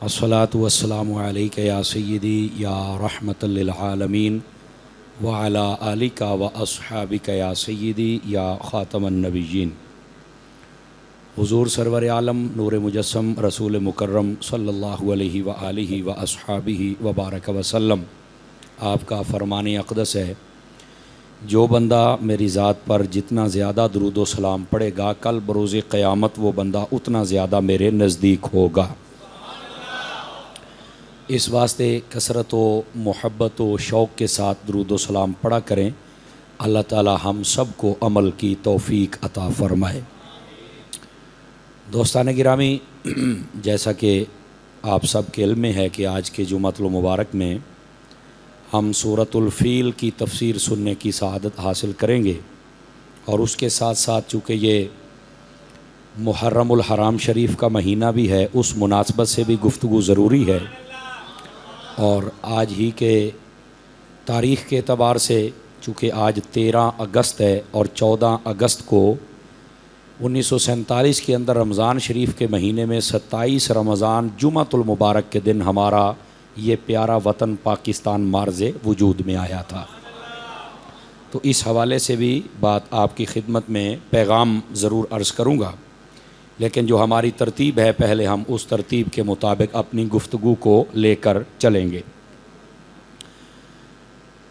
अस्सलातु वस्सलामु अलैका या सय्यदी या रहमतल लिल आलमीन व अला आलिका व अस्हाबिका या सय्यदी या ख़ातमन नबिय्यीन। हुज़ूर सरवर आलम नूर मुजस्सम रसूल मुकर्रम सल्लल्लाहु अलैहि व आलिहि व अस्हाबिहि व बारक वसल्लम, आपका फ़रमान अक़दस है, जो बंदा मेरी ज़ात पर जितना ज़्यादा दरूद व सलाम पढ़ेगा, कल बरोज़े क़यामत वो बंदा उतना ज़्यादा मेरे नज़दीक होगा। इस वास्ते कसरत व मोहब्बत व शौक़ के साथ दरूद व सलाम पढ़ा करें। अल्लाह ताला हम सब को अमल की तौफ़ीक अता फ़रमाए। दोस्तान गिरामी, जैसा कि आप सब के इल्म में है कि आज के जुम्मतुल मुबारक में हम सूरतुल फ़ील की तफ़सीर सुनने की सआदत हासिल करेंगे और उसके साथ साथ चूँकि ये मुहर्रमुल हराम शरीफ का महीना भी है, उस मुनासबत से भी गुफ्तगू ज़रूरी है। और आज ही के तारीख़ के एतबार से चूँकि आज 13 अगस्त है और 14 अगस्त को 1947 के अंदर रमज़ान शरीफ के महीने में 27 रमज़ान जुम्मतुल मुबारक के दिन हमारा ये प्यारा वतन पाकिस्तान मार्ज़े वजूद में आया था। तो इस हवाले से भी बात आपकी खिदमत में पैगाम ज़रूर अर्ज़ करूँगा, लेकिन जो हमारी तरतीब है पहले हम उस तरतीब के मुताबिक अपनी गुफ्तगू को लेकर चलेंगे।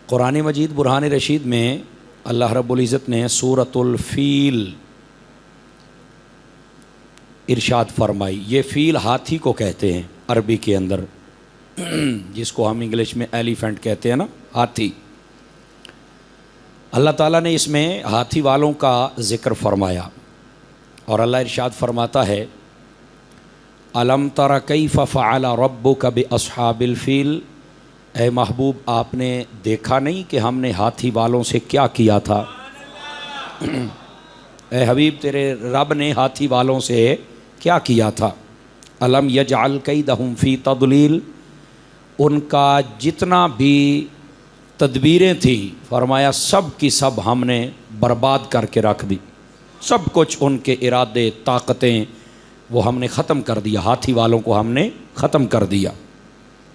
कुरान मजीद बुरहान रशीद में अल्लाह रब्बुल इज़्ज़त ने सूरतुल फ़ील इरशाद फरमाई। ये फ़ील हाथी को कहते हैं अरबी के अंदर, जिसको हम इंग्लिश में एलिफेंट कहते हैं ना, हाथी। अल्लाह ताला ने इसमें हाथी वालों का ज़िक्र फरमाया और अल्लाह इरशाद फरमाता है, अलम तरा कैफ़ फ़अल रब्बुका बिअस्हाबिल फ़ील। ए महबूब, आपने देखा नहीं कि हमने हाथी वालों से क्या किया था। ए हबीब, तेरे रब ने हाथी वालों से क्या किया था। अलम यजअल कैदहुम फ़ी तदलील। उनका जितना भी तदबीरें थी, फरमाया सब की सब हमने बर्बाद करके रख दी। सब कुछ उनके इरादे ताकतें वो हमने ख़त्म कर दिया, हाथी वालों को हमने ख़त्म कर दिया।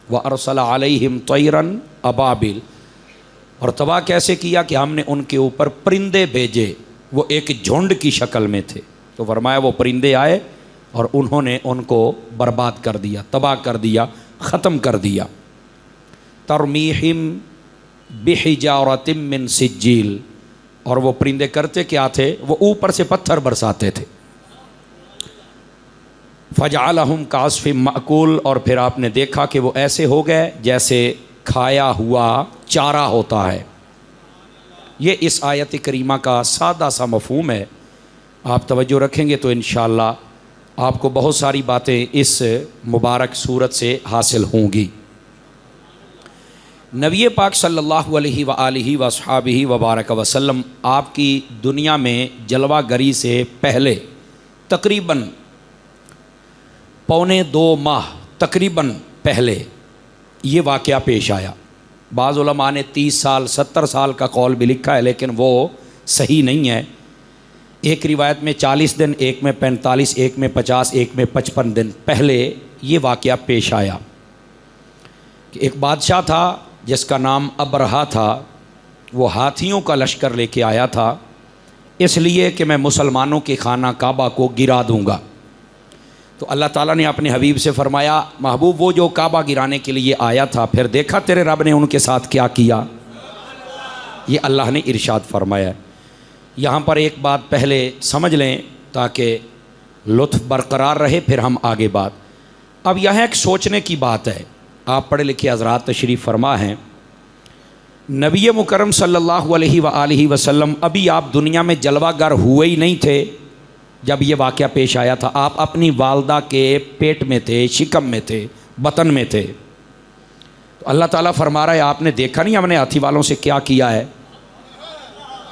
व अरसला अलैहिम तैरन अबाबिल। और तबाह कैसे किया कि हमने उनके ऊपर परिंदे भेजे, वो एक झुंड की शक्ल में थे। तो फरमाया वो परिंदे आए और उन्होंने उनको बर्बाद कर दिया, तबाह कर दिया, ख़त्म कर दिया। तरमीहिम बिहिजारतिम मिन सिज्जील। और वो परिंदे करते क्या थे, वो ऊपर से पत्थर बरसाते थे। फजअलहुम कास्फिम माकूल। और फिर आपने देखा कि वो ऐसे हो गए जैसे खाया हुआ चारा होता है। ये इस आयत करीमा का सादा सा मफ़हूम है। आप तवज्जो रखेंगे तो इंशाअल्लाह आपको बहुत सारी बातें इस मुबारक सूरत से हासिल होंगी। नबी पाक सल्लल्लाहु अलैहि व आलिहि व अस्हाबिहि व बारक वसल्लम आपकी दुनिया में जलवागरी से पहले तकरीबन 1.25 माह तकरीबन पहले ये वाक़या पेश आया। बाज़ उलमा ने 30 साल 70 साल का कौल भी लिखा है, लेकिन वो सही नहीं है। एक रिवायत में 40 दिन, एक में 45, एक में 50, एक में 55 दिन पहले ये वाक़या पेश आया कि एक बादशाह था जिसका नाम अबरहा था। वो हाथियों का लश्कर लेके आया था इसलिए कि मैं मुसलमानों के खाना काबा को गिरा दूंगा। तो अल्लाह ताला ने अपने हबीब से फरमाया, महबूब, वो जो काबा गिराने के लिए आया था, फिर देखा तेरे रब ने उनके साथ क्या किया। ये अल्लाह ने इरशाद फरमाया। यहाँ पर एक बात पहले समझ लें ताकि लुत्फ़ बरकरार रहे, फिर हम आगे बात। अब यह एक सोचने की बात है। आप पढ़े लिखे हज़रात तशरीफ़ फरमा हैं, नबी मुकर्रम सल्लल्लाहु अलैहि व आलिहि वसल्लम अभी आप दुनिया में जलवागर हुए ही नहीं थे जब ये वाक़या पेश आया था। आप अपनी वालदा के पेट में थे, शिकम में थे, बतन में थे। तो अल्लाह ताला फरमा रहा है, आपने देखा नहीं हमने हाथी वालों से क्या किया है।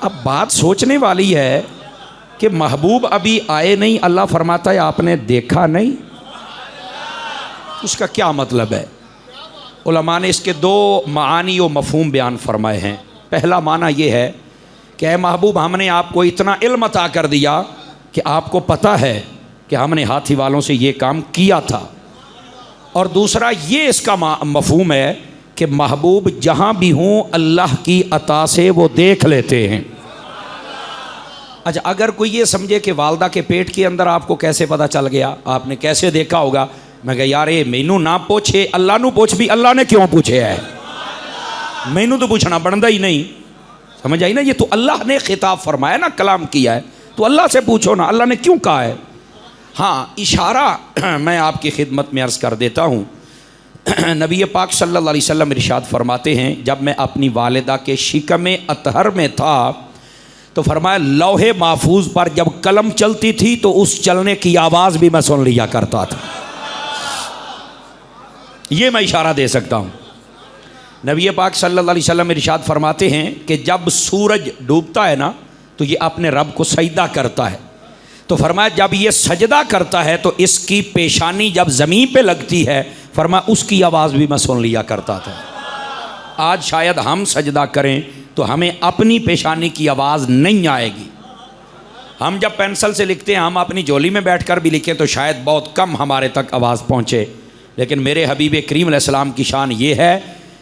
अब बात सोचने वाली है कि महबूब अभी आए नहीं, अल्लाह फरमाता है आपने देखा नहीं। उसका क्या मतलब है? उलमा ने इसके 2 मानी व मफ़हूम बयान फरमाए हैं। पहला माना ये है कि ऐ महबूब, हमने आपको इतना इल्म अता कर दिया कि आपको पता है कि हमने हाथी वालों से ये काम किया था। और दूसरा ये इसका मफहूम है कि महबूब जहाँ भी हों अल्लाह की अता से वो देख लेते हैं। अच्छा, अगर कोई ये समझे कि वालदा के पेट के अंदर आपको कैसे पता चल गया, आपने कैसे देखा होगा, मैं कह यार ये मैनू ना पूछे, अल्लाह नू पूछ भी, अल्लाह ने क्यों पूछे है, मैनू तो पूछना बनता ही नहीं। समझ आई ना, ये तो अल्लाह ने खिताब फरमाया ना, कलाम किया है, तो अल्लाह से पूछो ना अल्लाह ने क्यों कहा है। हाँ, इशारा मैं आपकी खिदमत में अर्ज़ कर देता हूँ। नबी पाक सल्लल्लाहु अलैहि वसल्लम इरशाद फरमाते हैं, जब मैं अपनी वालिदा के शिकम अतहर में था तो फरमाया लौहे महफूज पर जब कलम चलती थी तो उस चलने की आवाज़ भी मैं सुन लिया करता था। ये मैं इशारा दे सकता हूँ। नबी पाक सल्लल्लाहु अलैहि वसल्लम इरशाद फरमाते हैं कि जब सूरज डूबता है ना तो ये अपने रब को सजदा करता है, तो फरमाया जब ये सजदा करता है तो इसकी पेशानी जब ज़मीन पे लगती है, फरमाया उसकी आवाज़ भी मैं सुन लिया करता था। आज शायद हम सजदा करें तो हमें अपनी पेशानी की आवाज़ नहीं आएगी। हम जब पेंसिल से लिखते हैं, हम अपनी झोली में बैठकर भी लिखें तो शायद बहुत कम हमारे तक आवाज़ पहुँचे, लेकिन मेरे हबीब करीम अलैहिस्सलाम की शान ये है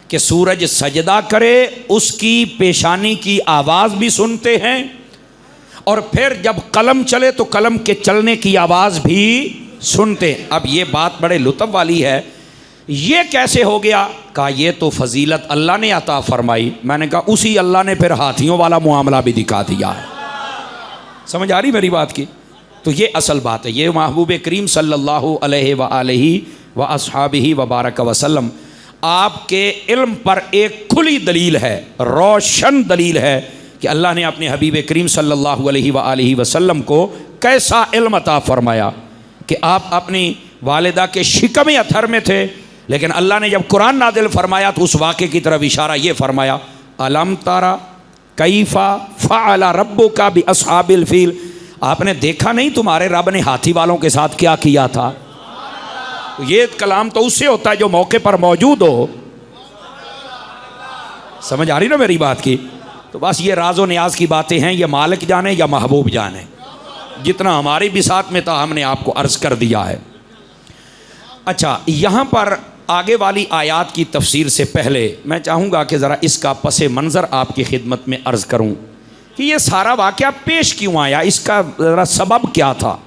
कि सूरज सजदा करे उसकी पेशानी की आवाज़ भी सुनते हैं, और फिर जब कलम चले तो कलम के चलने की आवाज़ भी सुनते हैं। अब ये बात बड़े लुत्फ़ वाली है, ये कैसे हो गया? कहा ये तो फजीलत अल्लाह ने अता फरमाई। मैंने कहा उसी अल्लाह ने फिर हाथियों वाला मामला भी दिखा दिया है। समझ आ रही मेरी बात की? तो ये असल बात है। ये महबूब करीम सल्लल्लाहु अलैहि व अस्हाबिही व बारक वसल्लम आपके इल्म पर एक खुली दलील है, रोशन दलील है कि अल्लाह ने अपने हबीब करीम सल्लल्लाहु अलैहि वसल्लम को कैसा इल्म अता फरमाया कि आप अपनी वालिदा के शिकम अथर में थे, लेकिन अल्लाह ने जब कुरान नादिल फरमाया तो उस वाक़े की तरफ इशारा ये फरमाया, अलम तारा कैफा फ़अला रब्बुका बि अस्हाबिल फील, आपने देखा नहीं तुम्हारे रब ने हाथी वालों के साथ क्या किया था। तो ये कलाम तो उससे होता है जो मौके पर मौजूद हो। समझ आ रही ना मेरी बात की? तो बस ये राज़ो न्याज की बातें हैं, ये मालिक जाने या महबूब जाने। जितना हमारी बिसात में था हमने आपको अर्ज़ कर दिया है। अच्छा, यहाँ पर आगे वाली आयात की तफसीर से पहले मैं चाहूँगा कि ज़रा इसका पसे मंज़र आपकी खिदमत में अर्ज़ करूँ कि ये सारा वाक़या पेश क्यों आया, इसका ज़रा सबब क्या था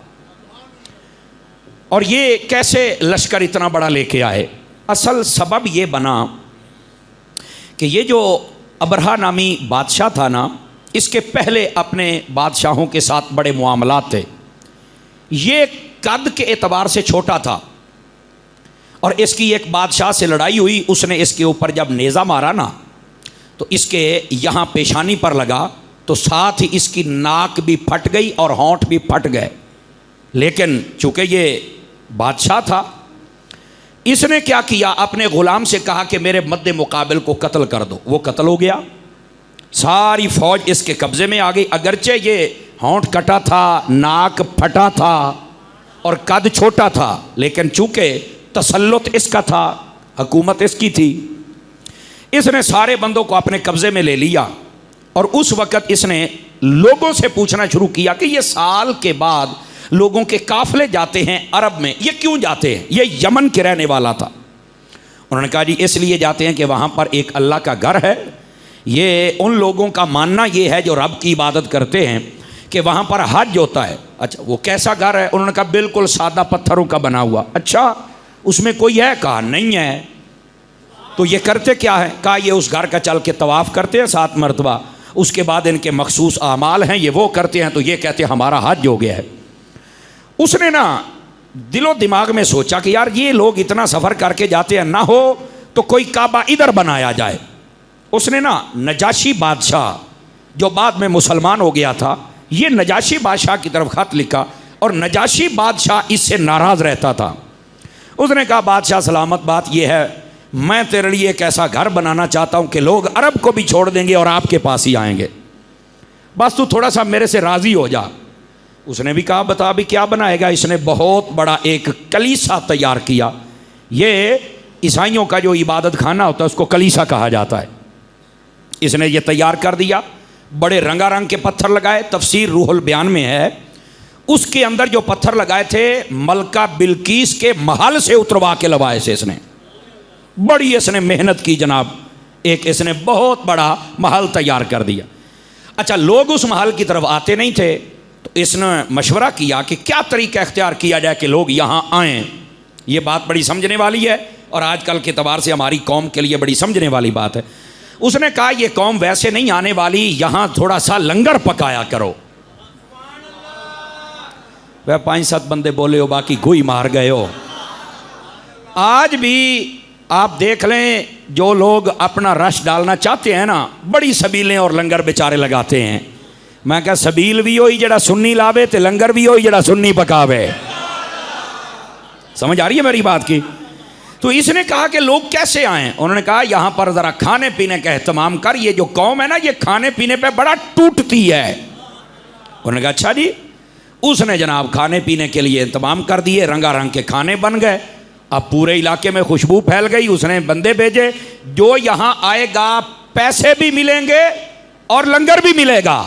और ये कैसे लश्कर इतना बड़ा लेके आए। असल सबब ये बना कि ये जो अबरहा नामी बादशाह था ना, इसके पहले अपने बादशाहों के साथ बड़े मामलात थे। ये कद के एतबार से छोटा था और इसकी एक बादशाह से लड़ाई हुई, उसने इसके ऊपर जब नेज़ा मारा ना तो इसके यहाँ पेशानी पर लगा, तो साथ ही इसकी नाक भी फट गई और होंठ भी फट गए। लेकिन चूँकि ये बादशाह था, इसने क्या किया, अपने ग़ुलाम से कहा कि मेरे मद्दे मुकाबिल को कत्ल कर दो। वो कत्ल हो गया, सारी फ़ौज इसके कब्ज़े में आ गई। अगरचे ये होंठ कटा था, नाक फटा था और कद छोटा था, लेकिन चूँकि तसल्लुत इसका था, हुकूमत इसकी थी, इसने सारे बंदों को अपने कब्ज़े में ले लिया। और उस वक़्त इसने लोगों से पूछना शुरू किया कि ये साल के बाद लोगों के काफ़िले जाते हैं अरब में, ये क्यों जाते हैं? ये यमन के रहने वाला था। उन्होंने कहा जी इसलिए जाते हैं कि वहाँ पर एक अल्लाह का घर है। ये उन लोगों का मानना ये है जो रब की इबादत करते हैं कि वहाँ पर हज होता है। अच्छा, वो कैसा घर है? उन्होंने कहा बिल्कुल सादा पत्थरों का बना हुआ। अच्छा, उसमें कोई है? कहा नहीं है। तो ये करते क्या है? कहा ये उस घर का चल के तवाफ़ करते हैं 7 मरतबा, उसके बाद इनके मखसूस आमाल हैं, ये वो करते हैं, तो ये कहते हैं हमारा हज हो गया है। उसने ना दिलो दिमाग में सोचा कि यार ये लोग इतना सफ़र करके जाते हैं, ना हो तो कोई काबा इधर बनाया जाए। उसने ना नजाशी बादशाह, जो बाद में मुसलमान हो गया था, ये नजाशी बादशाह की तरफ ख़त लिखा और नजाशी बादशाह इससे नाराज़ रहता था। उसने कहा बादशाह सलामत, बात यह है मैं तेरे लिए एक ऐसा घर बनाना चाहता हूँ कि लोग अरब को भी छोड़ देंगे और आपके पास ही आएंगे, बस तू थोड़ा सा मेरे से राज़ी हो जा। उसने भी कहा बता भी क्या बनाएगा? इसने बहुत बड़ा एक कलीसा तैयार किया। ये ईसाइयों का जो इबादत खाना होता है उसको कलीसा कहा जाता है। इसने ये तैयार कर दिया, बड़े रंगारंग के पत्थर लगाए। तफसीर रूहुल बयान में है, उसके अंदर जो पत्थर लगाए थे मलका बिल्कीस के महल से उतरवा के लवाए से इसने। बड़ी इसने मेहनत की जनाब, एक इसने बहुत बड़ा महल तैयार कर दिया। अच्छा, लोग उस महल की तरफ आते नहीं थे तो इसने मशवरा किया कि क्या तरीका इख्तियार किया जाए कि लोग यहाँ आएँ। ये बात बड़ी समझने वाली है और आजकल के एतबार से हमारी कौम के लिए बड़ी समझने वाली बात है। उसने कहा ये कौम वैसे नहीं आने वाली, यहाँ थोड़ा सा लंगर पकाया करो। वह 5-7 बंदे बोले हो, बाकी गोई मार गए हो। आज भी आप देख लें, जो लोग अपना रश डालना चाहते हैं ना, बड़ी सबीलें और लंगर बेचारे लगाते हैं। मैं क्या सबील भी होई जड़ा सुन्नी लावे ते लंगर भी होई जड़ा सुन्नी पकावे। समझ आ रही है मेरी बात की? तो इसने कहा कि लोग कैसे आएं। उन्होंने कहा यहाँ पर ज़रा खाने पीने का एहतमाम कर, ये जो कौम है ना ये खाने पीने पे बड़ा टूटती है। उन्होंने कहा अच्छा जी। उसने जनाब खाने पीने के लिए इंतजाम कर दिए, रंगारंग के खाने बन गए। अब पूरे इलाके में खुशबू फैल गई। उसने बंदे भेजे, जो यहाँ आएगा पैसे भी मिलेंगे और लंगर भी मिलेगा।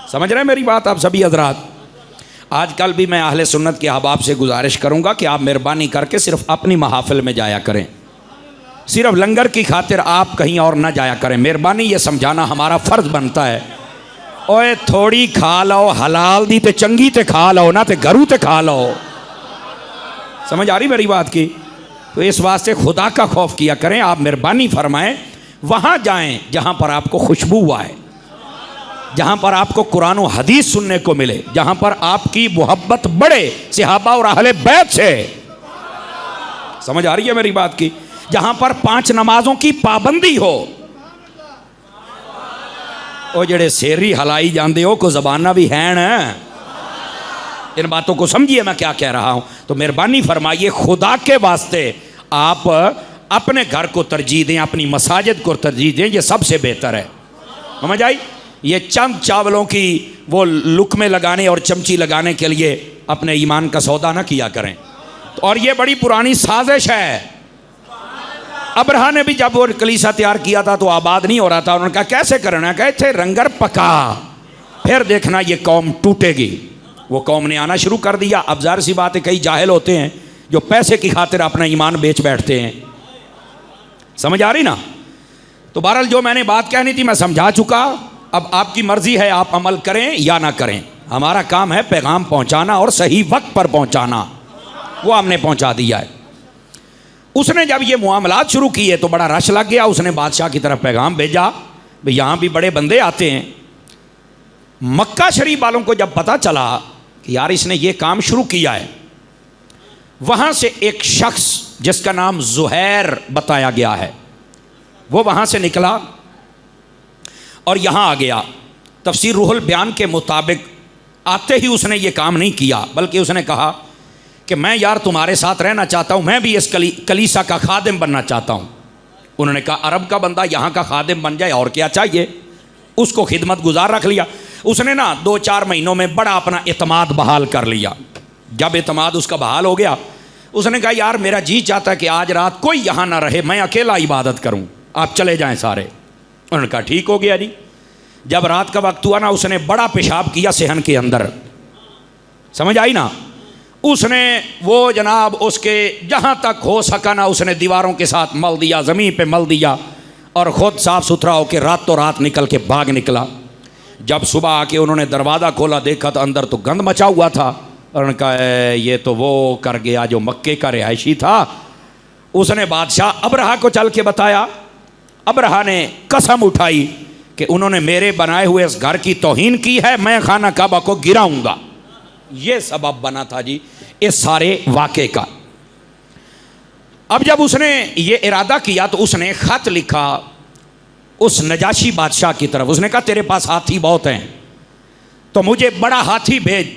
समझ रहे हैं मेरी बात आप सभी हजरात? आजकल भी मैं अहले सुन्नत के अहबाब से गुजारिश करूँगा कि आप मेहरबानी करके सिर्फ अपनी महाफिल में जाया करें, सिर्फ लंगर की खातिर आप कहीं और ना जाया करें। मेहरबानी ये समझाना हमारा फ़र्ज बनता है। ओए थोड़ी खा लो, हलाल दी ते चंगी ते खा लो ना, ते घरू ते खा लो। समझ आ रही मेरी बात की? तो इस वास्ते खुदा का खौफ किया करें। आप मेहरबानी फरमाएं वहाँ जाएं जहाँ पर आपको खुशबू आए, जहाँ पर आपको कुरान और हदीस सुनने को मिले, जहाँ पर आपकी मोहब्बत बढ़े सहाबा और अहले बैत से। समझ आ रही है मेरी बात की? जहाँ पर 5 नमाजों की पाबंदी हो। ओ जड़े शेरी हलाई जाते हो को जबाना भी है ना, इन बातों को समझिए मैं क्या कह रहा हूँ। तो मेहरबानी फरमाइए खुदा के वास्ते आप अपने घर को तरजीह दें, अपनी मसाजिद को तरजीह दें, ये सबसे बेहतर है। समझ आई? ये चंद चावलों की वो लुकमे लगाने और चमची लगाने के लिए अपने ईमान का सौदा ना किया करें। और ये बड़ी पुरानी साजिश है। अब्रहा ने भी जब वो कलीसा तैयार किया था तो आबाद नहीं हो रहा था। उन्होंने कहा कैसे करना? कहे थे रंगर पका, फिर देखना ये कौम टूटेगी। वो कौम ने आना शुरू कर दिया। अब ज़ाहिर सी बात है, कई जाहिल होते हैं जो पैसे की खातिर अपना ईमान बेच बैठते हैं। समझ आ रही ना? तो बहरहाल जो मैंने बात कहनी थी मैं समझा चुका। अब आपकी मर्जी है, आप अमल करें या ना करें। हमारा काम है पैगाम पहुंचाना और सही वक्त पर पहुंचाना। वो हमने पहुंचा दिया है। उसने जब ये मामलात शुरू किए तो बड़ा रश लग गया। उसने बादशाह की तरफ पैगाम भेजा, भाई यहाँ भी बड़े बंदे आते हैं। मक्का शरीफ वालों को जब पता चला कि यार इसने ये काम शुरू किया है, वहाँ से एक शख्स जिसका नाम ज़ुहैर बताया गया है, वो वहाँ से निकला और यहाँ आ गया। तफसीर रूहुल बयान के मुताबिक आते ही उसने ये काम नहीं किया, बल्कि उसने कहा कि मैं यार तुम्हारे साथ रहना चाहता हूँ, मैं भी इस कलीसा का खादिम बनना चाहता हूँ। उन्होंने कहा अरब का बंदा यहाँ का खादिम बन जाए और क्या चाहिए। उसको खिदमत गुजार रख लिया। उसने ना 2-4 महीनों में बड़ा अपना एतमाद बहाल कर लिया। जब एतमाद उसका बहाल हो गया, उसने कहा यार मेरा जी चाहता है कि आज रात कोई यहाँ ना रहे, मैं अकेला इबादत करूँ, आप चले जाएँ सारे। उन्होंने कहा ठीक हो गया जी। जब रात का वक्त हुआ ना, उसने बड़ा पेशाब किया सेहन के अंदर। समझ आई ना? उसने वो जनाब उसके जहाँ तक हो सका ना उसने दीवारों के साथ मल दिया, ज़मीन पे मल दिया और ख़ुद साफ़ सुथरा होकर रातों रात निकल के भाग निकला। जब सुबह आके उन्होंने दरवाज़ा खोला, देखा तो अंदर तो गंद मचा हुआ था। उन्होंने कहा ये तो वो कर गया जो मक्के का रिहायशी था। उसने बादशाह अब्रहा को चल के बताया। अब्रहा ने कसम उठाई कि उन्होंने मेरे बनाए हुए इस घर की तौहीन की है, मैं खाना काबा को गिराऊंगा। ये सबब बना था जी इस सारे वाक़े का। अब जब उसने ये इरादा किया तो उसने ख़त लिखा उस नजाशी बादशाह की तरफ। उसने कहा तेरे पास हाथी बहुत हैं, तो मुझे बड़ा हाथी भेज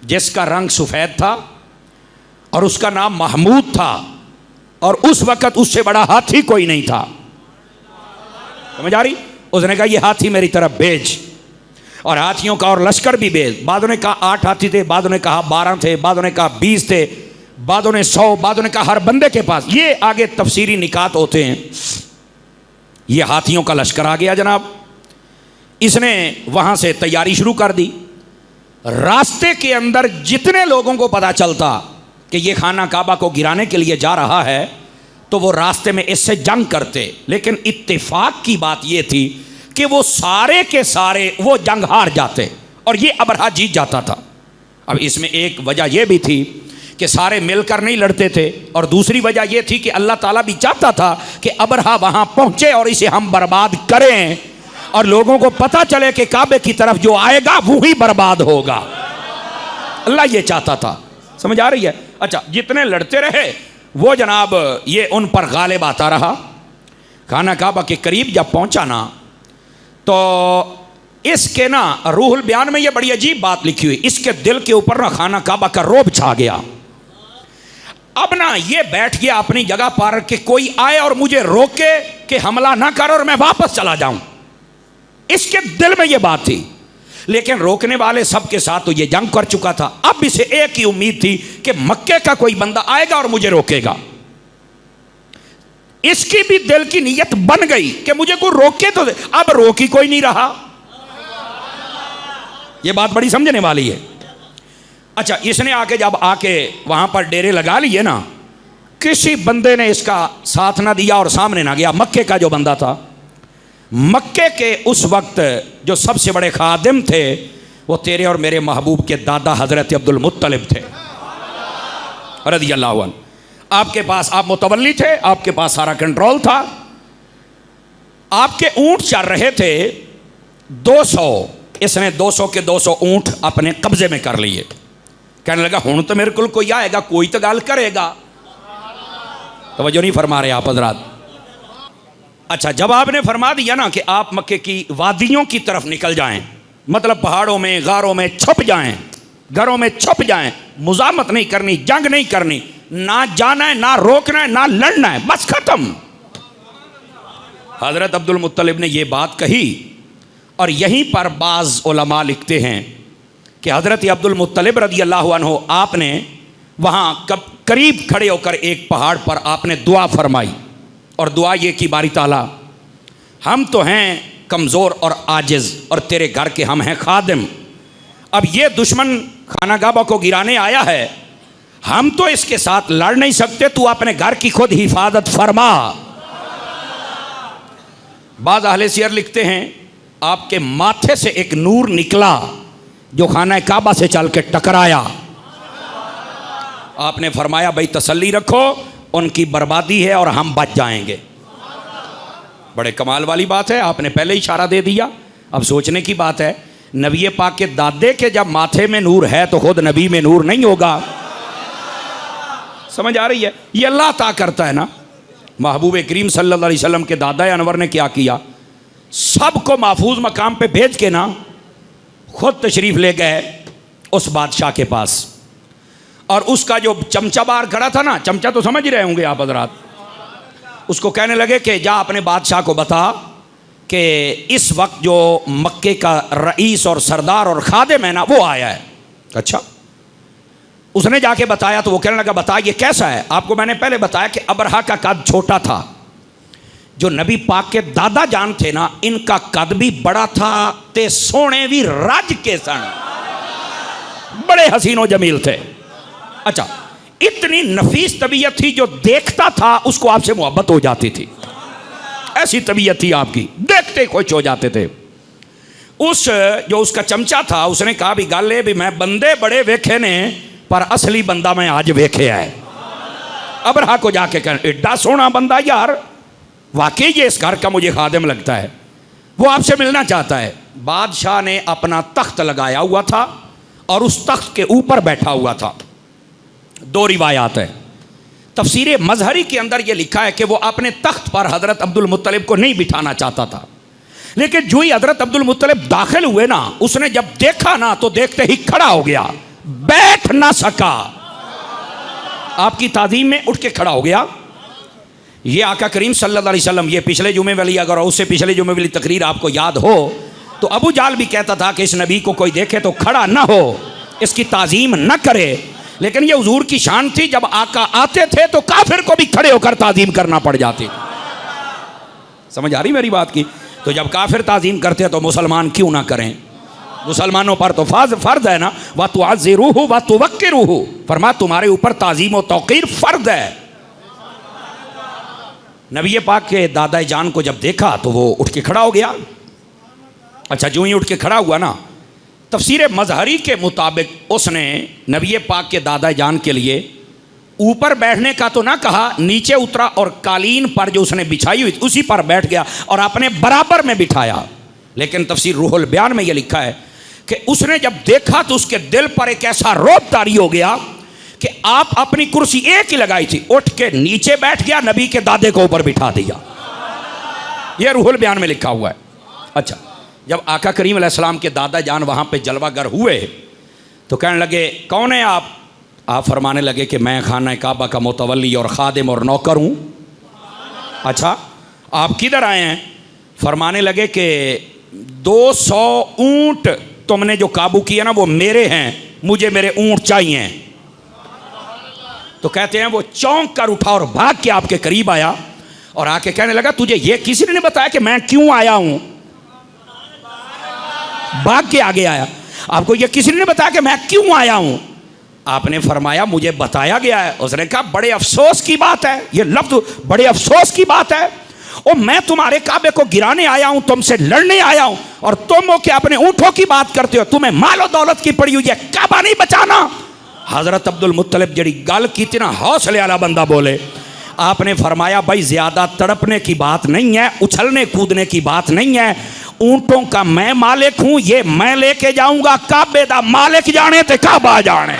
जिसका रंग सफ़ेद था और उसका नाम महमूद था, और उस वक़्त उससे बड़ा हाथी कोई नहीं था। समझ आ रही? उसने कहा ये हाथी मेरी तरफ भेज, और हाथियों का और लश्कर भी भेज। बादों ने कहा 8 हाथी थे, बादों ने कहा 12 थे, बादों ने कहा 20 थे, बादों ने 100, बादों ने कहा हर बंदे के पास। ये आगे तफसीरी निकात होते हैं। ये हाथियों का लश्कर आ गया जनाब। इसने वहाँ से तैयारी शुरू कर दी। रास्ते के अंदर जितने लोगों को पता चलता कि ये खाना काबा को गिराने के लिए जा रहा है तो वो रास्ते में इससे जंग करते, लेकिन इत्तेफाक की बात ये थी कि वो सारे के सारे वो जंग हार जाते और ये अबरहा जीत जाता था। अब इसमें एक वजह यह भी थी कि सारे मिलकर नहीं लड़ते थे, और दूसरी वजह यह थी कि अल्लाह ताला भी चाहता था कि अबरहा वहाँ पहुँचे और इसे हम बर्बाद करें और लोगों को पता चले कि काबे की तरफ जो आएगा वो ही बर्बाद होगा। अल्लाह ये चाहता था। समझ आ रही है? अच्छा, जितने लड़ते रहे वो जनाब ये उन पर गालिब आता रहा। खाना काबा के करीब जब पहुँचा ना तो इसके ना रूहुल बयान में ये बड़ी अजीब बात लिखी हुई, इसके दिल के ऊपर ना खाना काबा का रोब छा गया। अब ना ये बैठ गया अपनी जगह पर कि कोई आए और मुझे रोके कि हमला ना कर और मैं वापस चला जाऊं। इसके दिल में ये बात थी, लेकिन रोकने वाले सबके साथ तो ये जंग कर चुका था। अब इसे एक ही उम्मीद थी कि मक्के का कोई बंदा आएगा और मुझे रोकेगा। इसकी भी दिल की नीयत बन गई कि मुझे कोई रोके तो दे। अब रोक ही कोई नहीं रहा। ये बात बड़ी समझने वाली है। अच्छा, इसने आके जब आके वहां पर डेरे लगा लिए ना, किसी बंदे ने इसका साथ ना दिया और सामने ना गया। मक्के का जो बंदा था, मक्के के उस वक्त जो सबसे बड़े खादिम थे वो तेरे और मेरे महबूब के दादा हजरत अब्दुल मुत्तलिब थे रज़ियल्लाहु अन्हु। आपके पास आप मुतवल्ली थे, आपके पास सारा कंट्रोल था। आपके ऊंट चल रहे थे 200, इसने 200 के 200 ऊंट अपने कब्जे में कर लिए। कहने लगा हुण तो मेरे को कोई आएगा, कोई तो गल करेगा। तवज्जो नहीं फरमा रहे आप हजरात। अच्छा, जब आपने फरमा दिया ना कि आप मक्के की वादियों की तरफ निकल जाएं, मतलब पहाड़ों में गारों में छुप जाएं, घरों में छुप जाएं, मुजामत नहीं करनी, जंग नहीं करनी, ना जाना है, ना रोकना है, ना लड़ना है, बस खत्म। हजरत अब्दुल मुत्तलिब ने यह बात कही और यहीं पर बाज़ उलमा लिखते हैं कि हजरत अब्दुल मुत्तलिब रज़ियल्लाहु अन्हु आपने वहाँ करीब खड़े होकर एक पहाड़ पर आपने दुआ फरमाई और दुआ ये कि बारी ताला, हम तो हैं कमज़ोर और आजिज़ और तेरे घर के हम हैं खादिम। अब ये दुश्मन खाना काबा को गिराने आया है, हम तो इसके साथ लड़ नहीं सकते, तू अपने घर की खुद हिफाजत फरमा। बाज़ अहले सियर लिखते हैं आपके माथे से एक नूर निकला जो खाना काबा से चल के टकराया। आपने फरमाया भाई तसल्ली रखो, उनकी बर्बादी है और हम बच जाएंगे। बड़े कमाल वाली बात है, आपने पहले इशारा दे दिया। अब सोचने की बात है, नबी पाक के दादे के जब माथे में नूर है तो खुद नबी में नूर नहीं होगा। समझ आ रही है? ये अल्लाह अता करता है ना। महबूब करीम सल्लल्लाहु अलैहि वसल्लम के दादा अनवर ने क्या किया, सबको महफूज मकाम पे भेज के ना खुद तशरीफ़ ले गए उस बादशाह के पास। और उसका जो चमचा बाहर खड़ा था ना, चमचा तो समझ रहे होंगे आप हजरात, उसको कहने लगे कि जा अपने बादशाह को बता कि इस वक्त जो मक्के का रईस और सरदार और खादिम है ना वो आया है। अच्छा, उसने जाके बताया तो वो कहने लगा बता ये कैसा है। आपको मैंने पहले बताया कि अबरहा का कद छोटा था, जो नबी पाक के दादा जान थे ना इनका कद भी बड़ा था, ते सोने भी राज के सन, बड़े हसीनो जमील थे। अच्छा, इतनी नफीस तबीयत थी, जो देखता था उसको आपसे मोहब्बत हो जाती थी, ऐसी तबीयत थी आपकी, देखते खुश हो जाते थे। उस जो उसका चमचा था उसने कहा भी गल भी मैं बंदे बड़े वेखे ने पर असली बंदा मैं आज वेखे है। अबरहा को जाके कह एडा सोना बंदा यार, वाकई ये इस घर का मुझे खादिम लगता है, वो आपसे मिलना चाहता है। बादशाह ने अपना तख्त लगाया हुआ था और उस तख्त के ऊपर बैठा हुआ था। दो रिवायात है, तफसीर मजहरी के अंदर ये लिखा है कि वो अपने तख्त पर हजरत अब्दुल मुत्तलिब को नहीं बिठाना चाहता था, लेकिन जो ही हजरत अब्दुल मुत्तलिब दाखिल हुए ना, उसने जब देखा ना तो देखते ही खड़ा हो गया, बैठ ना सका, आपकी ताज़ीम में उठ के खड़ा हो गया। ये आका करीम सल्लल्लाहु अलैहि वसल्लम, ये पिछले जुमे वाली, अगर उससे पिछले जुमे वाली तकरीर आपको याद हो तो अबू जाल भी कहता था कि इस नबी को कोई देखे तो खड़ा ना हो, इसकी ताज़ीम न करे। लेकिन ये हुजूर की शान थी, जब आका आते थे तो काफिर को भी खड़े होकर ताज़ीम करना पड़ जाती। समझ आ रही मेरी बात की? तो जब काफिर ताज़ीम करते तो मुसलमान क्यों ना करें? मुसलमानों पर तो फर्ज है ना, व तुअज़्ज़िरूहु व तुवक्किरूहु, फरमा तुम्हारे ऊपर ताज़ीम व तौक़ीर फर्ज है। नबी पाक के दादा जान को जब देखा तो वो उठ के खड़ा हो गया। अच्छा, जो ही उठ के खड़ा हुआ ना, तफसीर मजहरी के मुताबिक उसने नबी पाक के दादा जान के लिए ऊपर बैठने का तो ना कहा, नीचे उतरा और कालीन पर जो उसने बिछाई हुई उसी पर बैठ गया और अपने बराबर में बिठाया। लेकिन तफसीर रूहुल बयान में यह लिखा है कि उसने जब देखा तो उसके दिल पर एक ऐसा रौब तारी हो गया कि आप अपनी कुर्सी एक ही लगाई थी, उठ के नीचे बैठ गया, नबी के दादे को ऊपर बिठा दिया। यह रूहुल बयान में लिखा हुआ है। अच्छा, जब आका करीम अलैहिस्सलाम के दादा जान वहाँ पे जलवागर हुए तो कहने लगे कौन है आप? आप फरमाने लगे कि मैं खाना काबा का मुतवल्ली और खादिम और नौकर हूँ। अच्छा, आप किधर आए हैं? फरमाने लगे कि 200 ऊँट तुमने जो काबू किया ना वो मेरे हैं, मुझे मेरे ऊँट चाहिए। तो कहते हैं वो चौंक कर उठा और भाग के आपके करीब आया और आके कहने लगा तुझे ये किसी ने बताया कि मैं क्यों आया हूँ? भाग के आगे आया, आपको ये किसी ने बताया कि मैं क्यों आया हूँ? आपने फरमाया मुझे बताया गया है। उसने कहा बड़े अफसोस की बात है, ये लफ्ज़ बड़े अफसोस की बात है, और मैं तुम्हारे काबे को गिराने आया हूँ, तुमसे लड़ने आया हूँ, और तुम हो के अपने ऊँटों की बात करते हो, तुम्हें मालो दौलत की पड़ी हुई है, काबा नहीं बचाना। हज़रत अब्दुल मुत्तलिब जड़ी गल की ना हौसले वाला बंदा बोले, आपने फरमाया भाई ज़्यादा तड़पने की बात नहीं है, उछलने कूदने की बात नहीं है, ऊँटों का मैं मालिक हूँ, ये मैं लेके जाऊँगा, काबे दा मालिक जाने ते काबा जाने।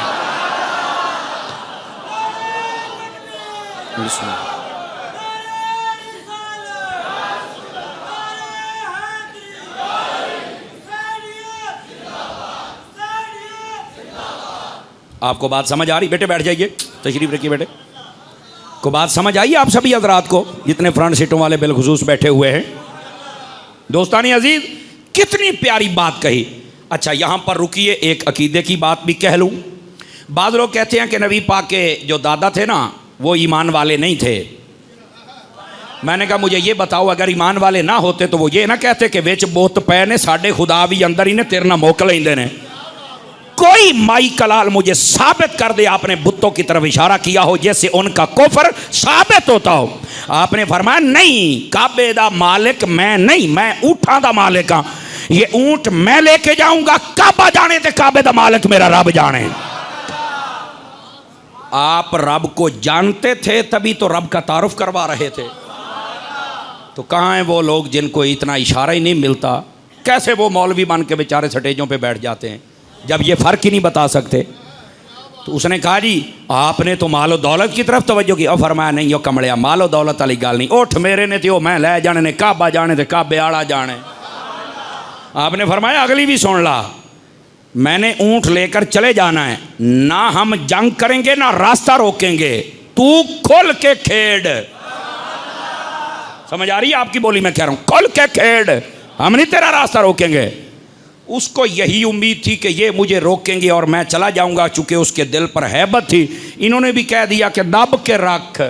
आपको बात समझ आ रही? बेटे बैठ जाइए, तशरीफ रखिए बेटे। को बात समझ आई आप सभी हजरात को, जितने फ्रंट सीटों वाले बिलखुसूस बैठे हुए हैं? दोस्तानी अजीज, कितनी प्यारी बात कही। अच्छा, यहाँ पर रुकिए, एक अकीदे की बात भी कह लूँ। बाद लोग कहते हैं कि नबी पाक के जो दादा थे ना वो ईमान वाले नहीं थे। मैंने कहा मुझे ये बताओ, अगर ईमान वाले ना होते तो वो ये ना कहते कि विच बोत पै ने साढ़े खुदा भी अंदर ही ने तेरे ना मोक लेंदे ने। कोई माई कलाल मुझे साबित कर दे आपने बुतों की तरफ इशारा किया हो जैसे उनका कुफर साबित होता हो। आपने फरमाया नहीं, काबे दा मालिक मैं नहीं, मैं ऊँटा दा मालिक हाँ, ये ऊँट मैं लेके जाऊंगा, काबा जाने ते काबे दा मालिक मेरा रब जाने। आप रब को जानते थे तभी तो रब का तारुफ करवा रहे थे। तो कहाँ हैं वो लोग जिनको इतना इशारा ही नहीं मिलता? कैसे वो मौलवी बन के बेचारे स्टेजों पे बैठ जाते हैं जब ये फ़र्क ही नहीं बता सकते? तो उसने कहा जी आपने तो मालो दौलत की तरफ तवज्जो की। और फरमाया नहीं, यो कमड़िया मालो दौलत वाली गल नहीं, उठ मेरे ने तो मैं लै जाने ने, काबा जाने थे काबे आड़ा जाने। आपने फरमाया अगली भी सुन ला, मैंने ऊँट लेकर चले जाना है, ना हम जंग करेंगे ना रास्ता रोकेंगे, तू खुल के खेड़। समझ आ रही है आपकी बोली? मैं कह रहा हूँ खुल के खेड़, हम नहीं तेरा रास्ता रोकेंगे। उसको यही उम्मीद थी कि ये मुझे रोकेंगे और मैं चला जाऊंगा, चूंकि उसके दिल पर हैबत थी। इन्होंने भी कह दिया कि दब के रख।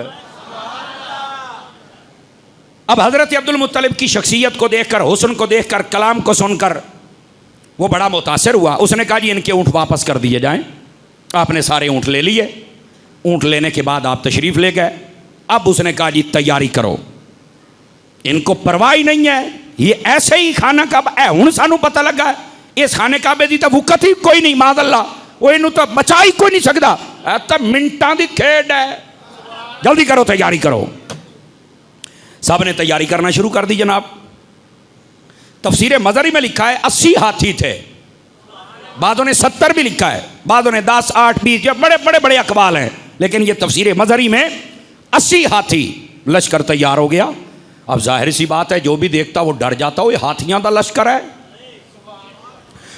अब हजरत अब्दुल मुत्तलिब की शख्सियत को देखकर, हुस्न को देखकर, कलाम को सुनकर वो बड़ा मुतासिर हुआ। उसने कहा जी इनके ऊँट वापस कर दिए जाएं। आपने सारे ऊँट ले लिए। ऊँट लेने के बाद आप तशरीफ़ ले गए। अब उसने कहा जी तैयारी करो, इनको परवाह ही नहीं है, ये ऐसे ही खाना काबा है। हुण सानू पता लगा है इस खाने काबे की तो वुकत ही कोई नहीं, माद अल्लाह, वो इनू तो बचा ही कोई नहीं सकता, तो मिनटां दी खेड है। जल्दी करो, तैयारी करो। सब ने तैयारी करना शुरू कर दी जनाब। तफसीर मज़हरी में लिखा है 80 हाथी थे, बादों ने 70 भी लिखा है, बादों ने 10, 8, 20, बड़े बड़े बड़े अकवाल हैं, लेकिन ये तफसीर मज़हरी में 80 हाथी लश्कर तैयार हो गया। अब जाहिर सी बात है जो भी देखता वो डर जाता, वो हाथियों का लश्कर है।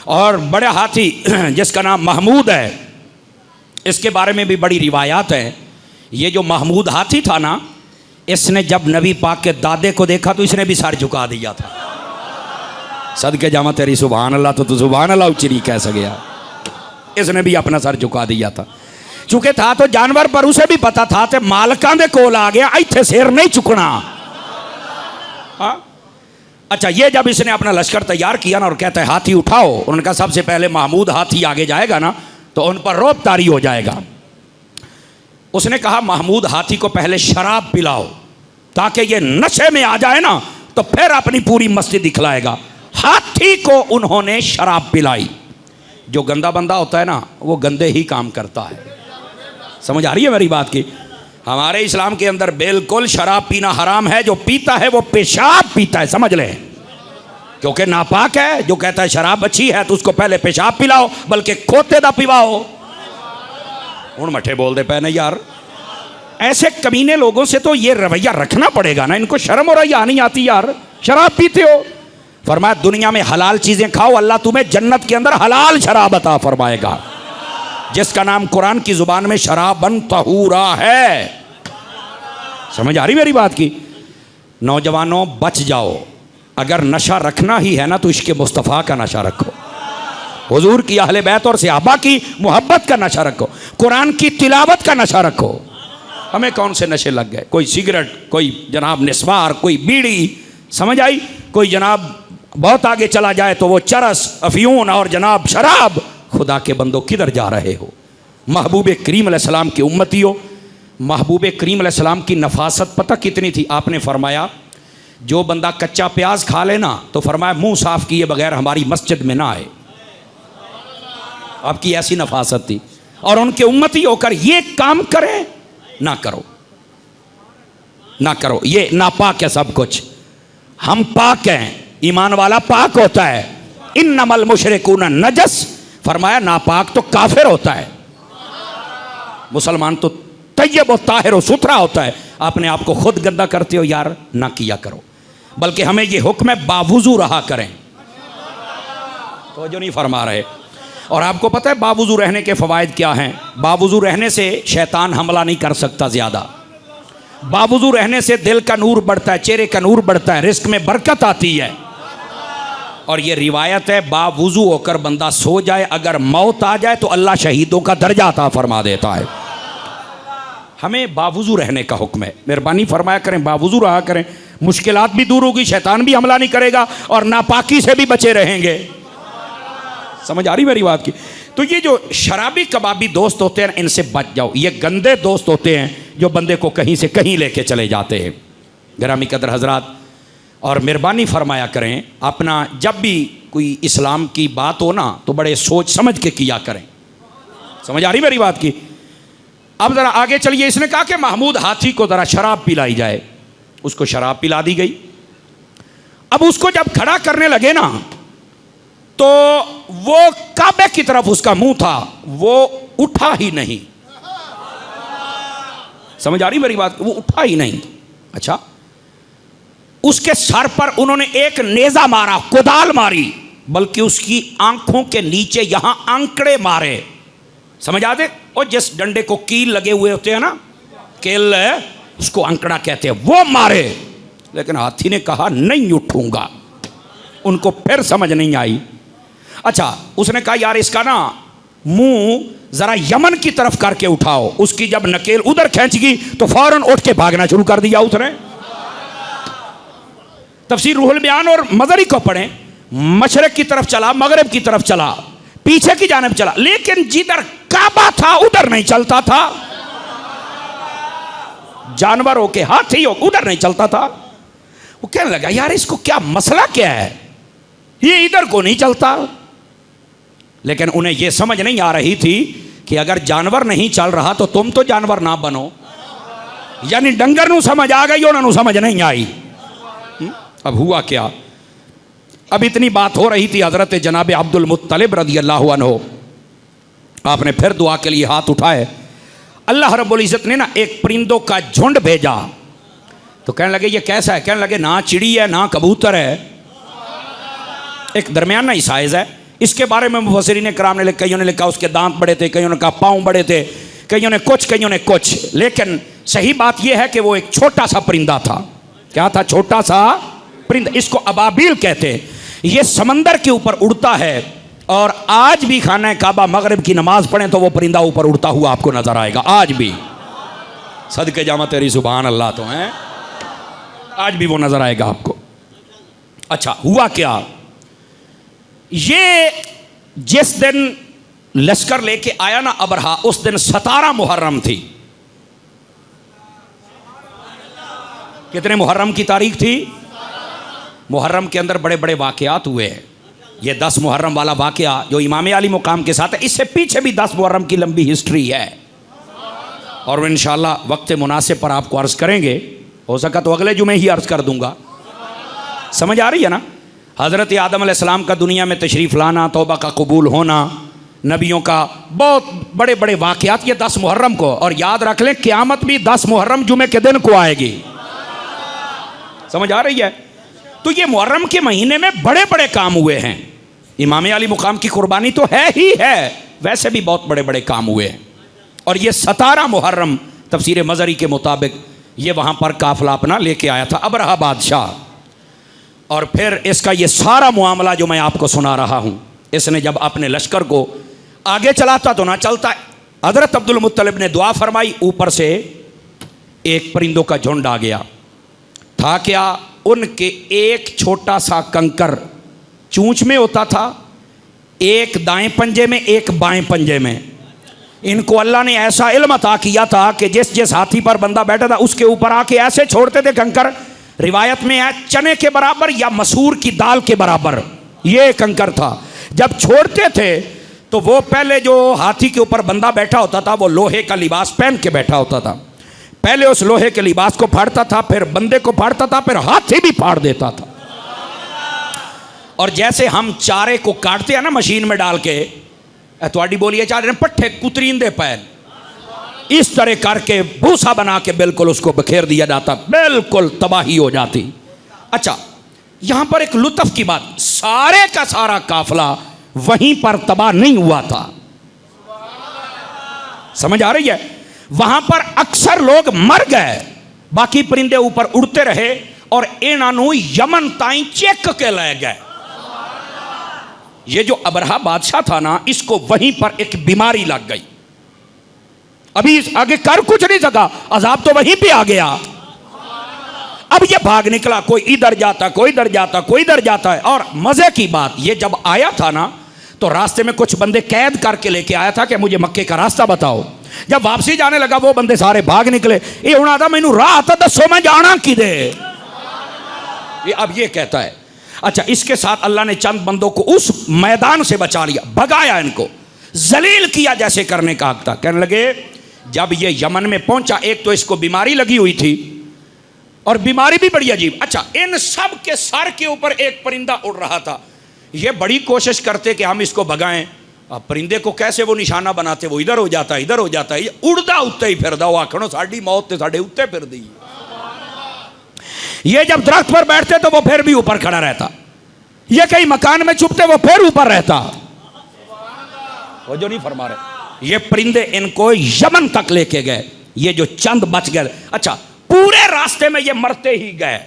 और बड़े हाथी जिसका नाम महमूद है, इसके बारे में भी बड़ी रिवायात है। ये जो महमूद हाथी था ना, इसने जब नबी पाक के दादे को देखा तो इसने भी सर झुका दिया था। सदके जामा तेरी सुभान अल्लाह, तो सुभान अल्लाह उच्ची नहीं कह सकेगा। इसने भी अपना सर झुका दिया था, चूंकि था तो जानवर, पर उसे भी पता था कि मालकां दे कोल आ गया, इत्थे सिर नहीं चुकना। हाँ, अच्छा, ये जब इसने अपना लश्कर तैयार किया ना और कहता है हाथी उठाओ, उन्होंने कहा सबसे पहले महमूद हाथी आगे जाएगा ना तो उन पर रौब तारी हो जाएगा। उसने कहा महमूद हाथी को पहले शराब पिलाओ ताकि ये नशे में आ जाए ना तो फिर अपनी पूरी मस्ती दिखलाएगा। हाथी को उन्होंने शराब पिलाई। जो गंदा बंदा होता है ना वो गंदे ही काम करता है। समझ आ रही है मेरी बात की? हमारे इस्लाम के अंदर बिल्कुल शराब पीना हराम है। जो पीता है वो पेशाब पीता है, समझ लें, क्योंकि नापाक है। जो कहता है शराब अच्छी है तो उसको पहले पेशाब पिलाओ, बल्कि खोते दा पिवाओ। हूँ मठे बोल दे पैने यार, ऐसे कमीने लोगों से तो ये रवैया रखना पड़ेगा ना। इनको शर्म और हया नहीं आती यार, शराब पीते हो। फरमाया दुनिया में हलाल चीजें खाओ, अल्लाह तुम्हें जन्नत के अंदर हलाल शराब अता फरमाएगा, जिसका नाम कुरान की जुबान में शराबन तहूरा है। समझ आ रही मेरी बात की? नौजवानों बच जाओ, अगर नशा रखना ही है ना तो इश्क़ मुस्तफ़ा का नशा रखो, हुजूर की अहले बैत और सहाबा की मोहब्बत का नशा रखो, कुरान की तिलावत का नशा रखो। हमें कौन से नशे लग गए? कोई सिगरेट, कोई जनाब निस्वार, कोई बीड़ी, समझ आई, कोई जनाब बहुत आगे चला जाए तो वो चरस, अफयून और जनाब शराब। खुदा के बंदो किधर जा रहे हो? महबूब करीम अलैहिस्सलाम की उम्मती हो। महबूब करीम अलैहिस्सलाम की नफासत पता कितनी थी? आपने फरमाया जो बंदा कच्चा प्याज खा लेना तो फरमाया मुंह साफ किए बगैर हमारी मस्जिद में ना आए। आपकी ऐसी नफासत थी। और उनके उम्मती होकर ये काम करें ना करो, ना करो, ये नापाक है सब कुछ। हम पाक हैं, ईमान वाला पाक होता है। इन्नमल मुशरिकून नजस, फरमाया नापाक तो काफिर होता है, मुसलमान तो तय्यब और ताहिर और सुथरा होता है। अपने आप को खुद गंदा करते हो यार, ना किया करो। बल्कि हमें ये हुक्म है बावुजू रहा करें। तो जो नहीं फरमा रहे। और आपको पता है बावुजू रहने के फ़वाइद क्या हैं? बावुजू रहने से शैतान हमला नहीं कर सकता ज़्यादा। बावुजू रहने से दिल का नूर बढ़ता है, चेहरे का नूर बढ़ता है, रिस्क में बरकत आती है। और ये रिवायत है बावुजू होकर बंदा सो जाए, अगर मौत आ जाए तो अल्लाह शहीदों का दर्जा अता फरमा देता है। हमें बावुजू रहने का हुक्म है। मेहरबानी फरमाया करें, बावुजू रहा करें, मुश्किलात भी दूर होगी, शैतान भी हमला नहीं करेगा और नापाकी से भी बचे रहेंगे। समझ आ रही मेरी बात की? तो ये जो शराबी कबाबी दोस्त होते हैं इनसे बच जाओ। ये गंदे दोस्त होते हैं जो बंदे को कहीं से कहीं लेके चले जाते हैं। गिरामी कदर हजरात, और मेहरबानी फरमाया करें अपना जब भी कोई इस्लाम की बात हो ना तो बड़े सोच समझ के किया करें। समझ आ रही मेरी बात की? अब ज़रा आगे चलिए। इसने कहा कि महमूद हाथी को ज़रा शराब पिलाई जाए। उसको शराब पिला दी गई। अब उसको जब खड़ा करने लगे ना तो वो काबे की तरफ उसका मुंह था, वो उठा ही नहीं। समझ आ रही मेरी बात? वो उठा ही नहीं। अच्छा, उसके सर पर उन्होंने एक नेजा मारा, कुदाल मारी, बल्कि उसकी आंखों के नीचे यहां आंकड़े मारे। समझ आ दे? और जिस डंडे को कील लगे हुए होते हैं ना, केल उसको अंकड़ा कहते हैं, वो मारे। लेकिन हाथी ने कहा नहीं उठूंगा। उनको फिर समझ नहीं आई। अच्छा, उसने कहा यार इसका ना मुंह जरा यमन की तरफ करके उठाओ। उसकी जब नकेल उधर खींचगी तो फौरन उठ के भागना शुरू कर दिया उसने। तफसीर रूहुल बयान और मज़री को पढ़ें। मशरक की तरफ चला, मगरिब की तरफ चला, पीछे की जानिब चला, लेकिन जिधर काबा था उधर नहीं चलता था। जानवर हो के, हाथी हो, उधर नहीं चलता था। वो कहने लगा यार इसको क्या मसला क्या है, ये इधर को नहीं चलता। लेकिन उन्हें यह समझ नहीं आ रही थी कि अगर जानवर नहीं चल रहा तो तुम तो जानवर ना बनो। यानी डंगर नू समझ आ गई, उन्होंने समझ नहीं आई। अब हुआ क्या? अब इतनी बात हो रही थी, हजरत जनाब अब्दुल मुत्तलिब रज़ी अल्लाहु अन्हु आपने फिर दुआ के लिए हाथ उठाए। अल्लाह रब्बुल इज़्ज़त ने ना एक परिंदों का झुंड भेजा। तो कहने लगे ये कैसा है? कहने लगे ना चिड़ी है ना कबूतर है, एक दरमियाना ही साइज है। इसके बारे में मुफस्सिरीन किराम ने, कईयों ने लिखा उसके दांत बड़े थे, कईयों ने कहा पाँव बड़े थे, कईयों ने कुछ, कईयों ने कुछ। लेकिन सही बात यह है कि वो एक छोटा सा परिंदा था। क्या था? छोटा सा परिंदा। इसको अबाबील कहते हैं। ये समंदर के ऊपर उड़ता है और आज भी खाना काबा मगरिब की नमाज पढ़ें तो वो परिंदा ऊपर उड़ता हुआ आपको नजर आएगा। आज भी सदके जामा तेरी सुभान अल्लाह तो हैं, आज भी वो नजर आएगा आपको। अच्छा, हुआ क्या, ये जिस दिन लश्कर लेके आया ना अबरहा, उस दिन 17 मुहर्रम थी। कितने मुहर्रम की तारीख थी? मुहर्रम के अंदर बड़े बड़े वाक़यात हुए हैं। ये 10 मुहर्रम वाला वाक़या जो इमाम अली मुकाम के साथ है, इससे पीछे भी 10 मुहर्रम की लंबी हिस्ट्री है, और वो इंशाअल्लाह वक्त मुनासिब पर आपको अर्ज़ करेंगे। हो सका तो अगले जुमे ही अर्ज़ कर दूंगा। समझ आ रही है ना? हज़रत आदम अलैहिस्सलाम का दुनिया में तशरीफ़ लाना, तौबा का कबूल होना, नबियों का बहुत बड़े बड़े वाक़यात, ये 10 मुहर्रम को। और याद रख लें, क़यामत भी 10 मुहर्रम जुमे के दिन को आएगी। समझ आ रही है? तो ये मुहर्रम के महीने में बड़े बड़े काम हुए हैं। इमाम अली मुकाम की कुर्बानी तो है ही है, वैसे भी बहुत बड़े बड़े काम हुए हैं। और ये 17 मुहर्रम तफसीर मज़री के मुताबिक ये वहाँ पर काफिला अपना लेके आया था अबरहा बादशाह। और फिर इसका ये सारा मामला जो मैं आपको सुना रहा हूँ, इसने जब अपने लश्कर को आगे चलाता तो ना चलता, हज़रत अब्दुल मुत्तलिब ने दुआ फरमाई, ऊपर से एक परिंदों का झुंड आ गया। था क्या, उनके एक छोटा सा कंकर चूंच में होता था, एक दाएं पंजे में, एक बाएं पंजे में। इनको अल्लाह ने ऐसा इल्म अता किया था कि जिस जिस हाथी पर बंदा बैठा था उसके ऊपर आके ऐसे छोड़ते थे कंकर, रिवायत में है चने के बराबर या मसूर की दाल के बराबर ये कंकर था। जब छोड़ते थे तो वो पहले जो हाथी के ऊपर बंदा बैठा होता था वो लोहे का लिबास पहन के बैठा होता था। पहले उस लोहे के लिबास को फाड़ता था, फिर बंदे को फाड़ता था, फिर हाथी भी फाड़ देता था। और जैसे हम चारे को काटते हैं ना मशीन में डाल के, थोड़ी बोलिए चारे पट्ठे कुतरींदे पैन, इस तरह करके भूसा बना के बिल्कुल उसको बखेर दिया जाता, बिल्कुल तबाही हो जाती। अच्छा, यहां पर एक लुत्फ की बात, सारे का सारा काफिला वहीं पर तबाह नहीं हुआ था। समझ आ रही है? वहां पर अक्सर लोग मर गए, बाकी परिंदे ऊपर उड़ते रहे और इन्हों यमन ताई चेक के ले गए। ये जो अबरहा बादशाह था ना, इसको वहीं पर एक बीमारी लग गई। अभी आगे कर कुछ नहीं सका, अजाब तो वहीं पे आ गया। अब ये भाग निकला, कोई इधर जाता, कोई इधर जाता, कोई इधर जाता है। और मजे की बात, ये जब आया था ना तो रास्ते में कुछ बंदे कैद करके लेके आया था कि मुझे मक्के का रास्ता बताओ। जब वापसी जाने लगा वो बंदे सारे भाग निकले। ये होना था मैनू राह तो दसो मैं जाना किदे। ये अब ये कहता है। अच्छा, इसके साथ अल्लाह ने चंद बंदों को उस मैदान से बचा लिया, भगाया, इनको जलील किया जैसे करने का हक था। कहने लगे जब ये यमन में पहुंचा, एक तो इसको बीमारी लगी हुई थी और बीमारी भी बड़ी अजीब। अच्छा, इन सब के सर के ऊपर एक परिंदा उड़ रहा था। ये बड़ी कोशिश करते कि हम इसको भगाएं। अब परिंदे को कैसे वो निशाना बनाते, वो इधर हो जाता है, इधर हो जाता है, ये उड़दा उत्ते ही फिरदा, वो आखनो साड़ी मौत ते साढ़े उत्ते फिर दी। ये जब दरख्त पर बैठते तो वो फिर भी ऊपर खड़ा रहता, ये कहीं मकान में छुपते वो फिर ऊपर रहता। वो जो नहीं फरमा रहे, ये परिंदे इनको यमन तक लेके गए, ये जो चंद बच गए। अच्छा, पूरे रास्ते में ये मरते ही गए।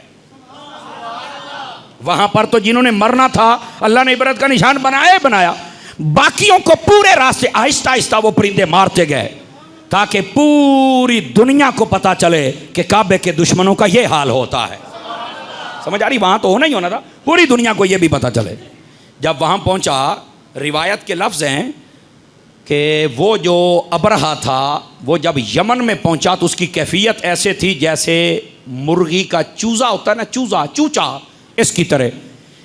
वहां पर तो जिन्होंने मरना था अल्लाह ने इबरत का निशान बनाया, बाकियों को पूरे रास्ते आहिस्ता आहिस्ता वो परिंदे मारते गए, ताकि पूरी दुनिया को पता चले कि काबे के दुश्मनों का ये हाल होता है। समझ आ रही? वहां तो होना ही होना था, पूरी दुनिया को ये भी पता चले। जब वहां पहुंचा, रिवायत के लफ्ज हैं कि वो जो अबरहा था वो जब यमन में पहुंचा तो उसकी कैफियत ऐसे थी जैसे मुर्गी का चूजा होता है ना, चूचा इसकी तरह,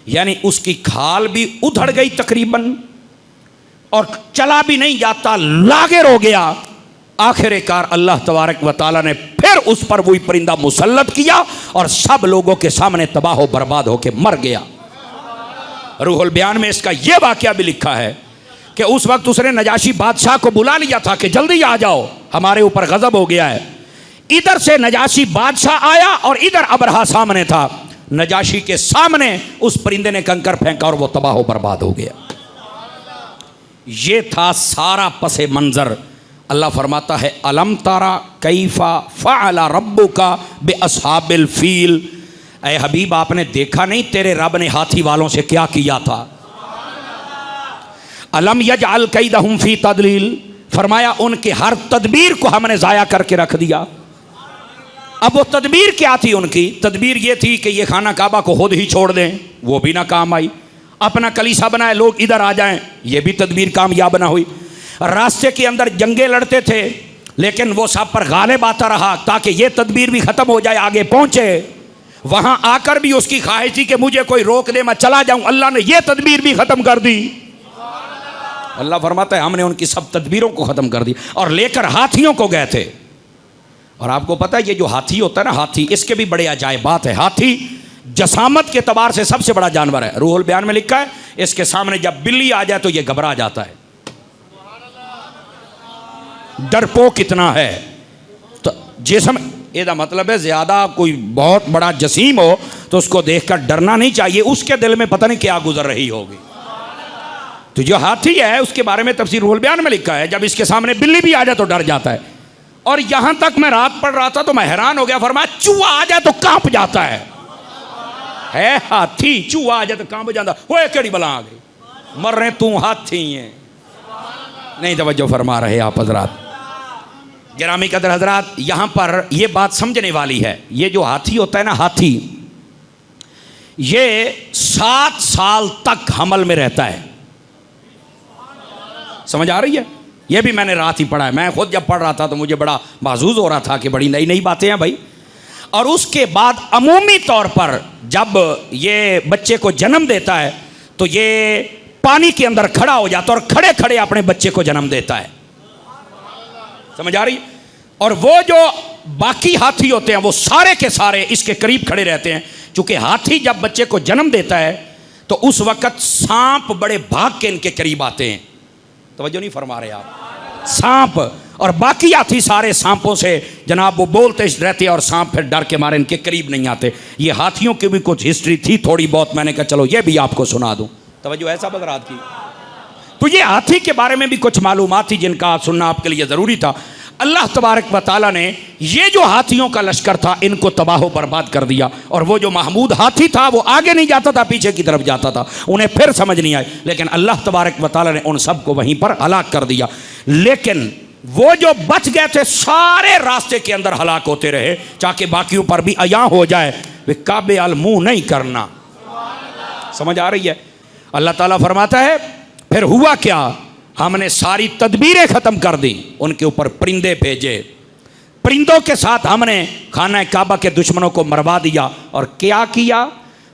यानी उसकी खाल भी उधड़ गई तकरीबन और चला भी नहीं जाता, लागेर हो गया। आखिरकार अल्लाह तबारक व तआला ने फिर उस पर वही परिंदा मुसल्लत किया और सब लोगों के सामने तबाह व बर्बाद होकर मर गया। रूहुल बयान में इसका यह वाकया भी लिखा है कि उस वक्त उसने नजाशी बादशाह को बुला लिया था कि जल्दी आ जाओ, हमारे ऊपर गजब हो गया है। इधर से नजाशी बादशाह आया और इधर अबरहा सामने था। नजाशी के सामने उस परिंदे ने कंकर फेंका और वो तबाह व बर्बाद हो गया। ये था सारा पसे मंजर। अल्लाह फरमाता है अलम तारा कैफा फ़अला रब्बुका बि अस्हाबिल फील, ऐ हबीब आपने देखा नहीं तेरे रब ने हाथी वालों से क्या किया था। अलम यजअल कैदहुम फी तदलील, फरमाया उनके हर तदबीर को हमने ज़ाया करके रख दिया। अब वो तदबीर क्या थी उनकी? तदबीर ये थी कि ये खाना काबा को खुद ही छोड़ दें, वो भी ना काम आई। अपना कलीसा बनाए, लोग इधर आ जाएं, ये भी तदबीर कामयाब ना हुई। रास्ते के अंदर जंगे लड़ते थे, लेकिन वो सब पर गालिब आता रहा ताकि ये तदबीर भी ख़त्म हो जाए, आगे पहुँचे। वहाँ आकर भी उसकी ख्वाहिश थी कि मुझे कोई रोक दे, मैं चला जाऊँ। अल्लाह ने ये तदबीर भी ख़त्म कर दी। अल्लाह फरमाता है हमने उनकी सब तदबीरों को ख़त्म कर दी और लेकर हाथियों को गए थे। और आपको पता है ये जो हाथी होता है ना, हाथी, इसके भी बड़े अजायबात है। हाथी जसामत के तबार से सबसे बड़ा जानवर है। रूहुल बयान में लिखा है इसके सामने जब बिल्ली आ जाए तो ये घबरा जाता है, डरपोक कितना है। तो जिसम ਇਹਦਾ मतलब है ज़्यादा कोई बहुत बड़ा जसीम हो तो उसको देखकर डरना नहीं चाहिए, उसके दिल में पता नहीं क्या गुजर रही होगी। तो जो हाथी है उसके बारे में तफसीर रूहुल बयान में लिखा है जब इसके सामने बिल्ली भी आ जाए तो डर जाता है। और यहां तक मैं रात पढ़ रहा था तो मैं हैरान हो गया, फरमाया चूहा आ जाए तो कांप जाता है हाथी, चूहा आ जाए तो कांप जाता। वो केड़ी बला आ गई, मर रहे तू हाथी है। नहीं तवज्जो फरमा रहे आप हजरात। गिरामी कदर हजरात, यहाँ पर यह बात समझने वाली है। ये जो हाथी होता है ना, हाथी ये 7 साल तक हमल में रहता है। समझ आ रही है? ये भी मैंने रात ही पढ़ा है। मैं खुद जब पढ़ रहा था तो मुझे बड़ा महसूस हो रहा था कि बड़ी नई नई बातें हैं भाई। और उसके बाद अमूमी तौर पर जब ये बच्चे को जन्म देता है तो ये पानी के अंदर खड़ा हो जाता है और खड़े खड़े अपने बच्चे को जन्म देता है। समझ आ रही? और वो जो बाकी हाथी होते हैं वो सारे के सारे इसके करीब खड़े रहते हैं। क्योंकि हाथी जब बच्चे को जन्म देता है तो उस वक़्त सांप बड़े भाग के इनके करीब आते हैं। तवज्जो नहीं फरमा रहे आप? सांप, और बाकी हाथी सारे सांपों से जनाब वो बोलते रहते हैं और सांप फिर डर के मारे इनके करीब नहीं आते। ये हाथियों की भी कुछ हिस्ट्री थी थोड़ी बहुत, मैंने कहा चलो ये भी आपको सुना दूं। तवज्जो ऐसा बदरात की। तो ये हाथी के बारे में भी कुछ मालूमात थी जिनका सुनना आपके लिए ज़रूरी था। अल्लाह तबारक व तआला ने ये जो हाथियों का लश्कर था इनको तबाह बर्बाद कर दिया। और वो जो महमूद हाथी था वो आगे नहीं जाता था, पीछे की तरफ जाता था। उन्हें फिर समझ नहीं आई, लेकिन अल्लाह तबारक व तआला ने उन सबको वहीं पर हलाक कर दिया। लेकिन वो जो बच गए थे सारे रास्ते के अंदर हलाक होते रहे, ताकि बाकियों पर भी अया हो जाए वे काबे अल मुँह नहीं करना। समझ आ रही है? अल्लाह ताला फरमाता है फिर हुआ क्या, हमने सारी तदबीरें ख़त्म कर दी, उनके ऊपर परिंदे भेजे, परिंदों के साथ हमने खाना काबा के दुश्मनों को मरवा दिया। और क्या किया?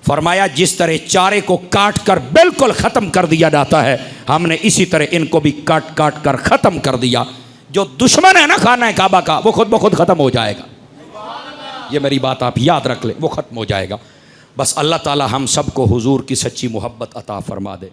फरमाया जिस तरह चारे को काट कर बिल्कुल ख़त्म कर दिया जाता है, हमने इसी तरह इनको भी काट काट कर ख़त्म कर दिया। जो दुश्मन है ना खाना काबा का, वो खुद ब खुद ख़त्म हो जाएगा। ये मेरी बात आप याद रख ले, वो ख़त्म हो जाएगा। बस अल्लाह ताला हम सबको हुजूर की सच्ची मोहब्बत अता फरमा दे।